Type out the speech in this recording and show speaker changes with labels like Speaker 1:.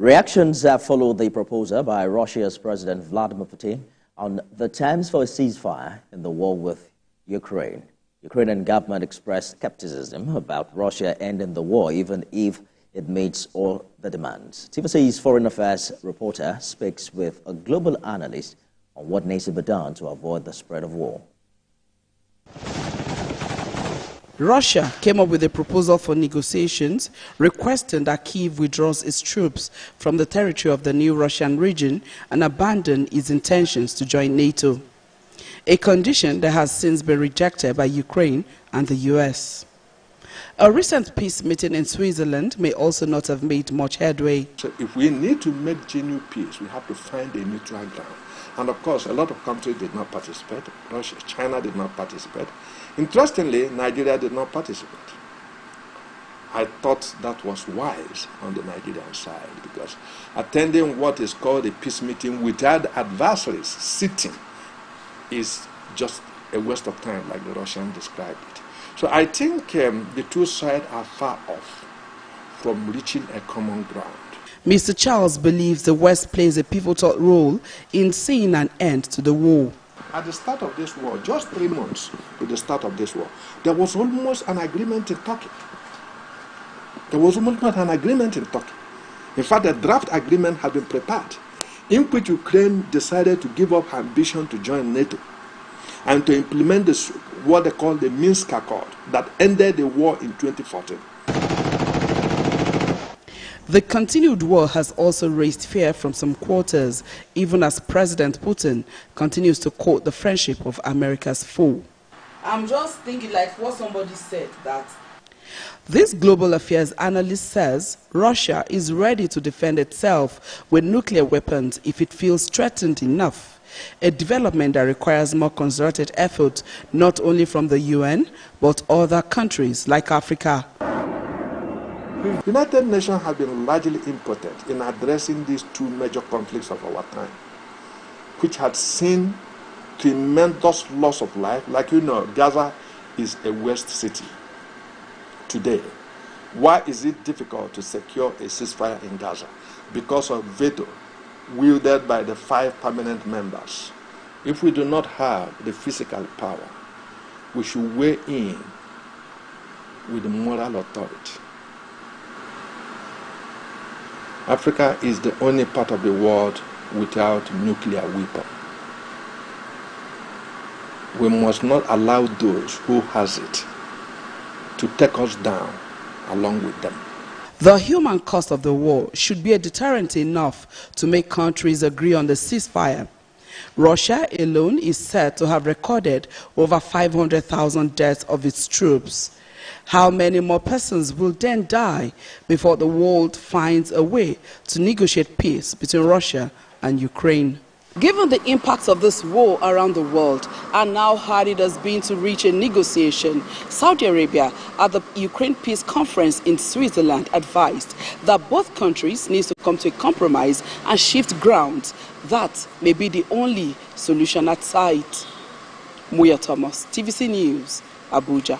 Speaker 1: Reactions have followed the proposal by Russia's President Vladimir Putin on the terms for a ceasefire in the war with Ukraine. Ukrainian government expressed skepticism about Russia ending the war, even if it meets all the demands. TVC's foreign affairs reporter speaks with a global analyst on what needs to be done to avoid the spread of war.
Speaker 2: Russia came up with a proposal for negotiations requesting that Kyiv withdraws its troops from the territory of the new Russian region and abandon its intentions to join NATO, a condition that has since been rejected by Ukraine and the US. A recent peace meeting in Switzerland may also not have made much headway.
Speaker 3: So if we need to make genuine peace, we have to find a neutral ground. And of course, a lot of countries did not participate. Russia, China did not participate. Interestingly, Nigeria did not participate. I thought that was wise on the Nigerian side, because attending what is called a peace meeting without adversaries sitting is just a waste of time, like the Russians described it. So I think the two sides are far off from reaching a common ground.
Speaker 2: Mr. Charles believes the West plays a pivotal role in seeing an end to the war.
Speaker 3: At the start of this war, just 3 months to the start of this war, there was almost an agreement in Turkey. In fact, a draft agreement had been prepared, in which Ukraine decided to give up her ambition to join NATO and to implement what they call the Minsk Accord that ended the war in 2014.
Speaker 2: The continued war has also raised fear from some quarters, even as President Putin continues to quote the friendship of America's foe. I'm just thinking like what somebody said that this global affairs analyst says Russia is ready to defend itself with nuclear weapons if it feels threatened enough, a development that requires more concerted effort not only from the UN but other countries like Africa.
Speaker 3: The United Nations have been largely impotent in addressing these two major conflicts of our time, which had seen tremendous loss of life. Like you know, Gaza is a waste city today. Why is it difficult to secure a ceasefire in Gaza? Because of veto wielded by the 5 permanent members. If we do not have the physical power, we should weigh in with the moral authority. Africa is the only part of the world without nuclear weapon. We must not allow those who has it to take us down along with them.
Speaker 2: The human cost of the war should be a deterrent enough to make countries agree on the ceasefire. Russia alone is said to have recorded over 500,000 deaths of its troops. How many more persons will then die before the world finds a way to negotiate peace between Russia and Ukraine? Given the impacts of this war around the world and how hard it has been to reach a negotiation, Saudi Arabia at the Ukraine Peace Conference in Switzerland advised that both countries need to come to a compromise and shift ground. That may be the only solution at sight. Muya Thomas, TVC News, Abuja.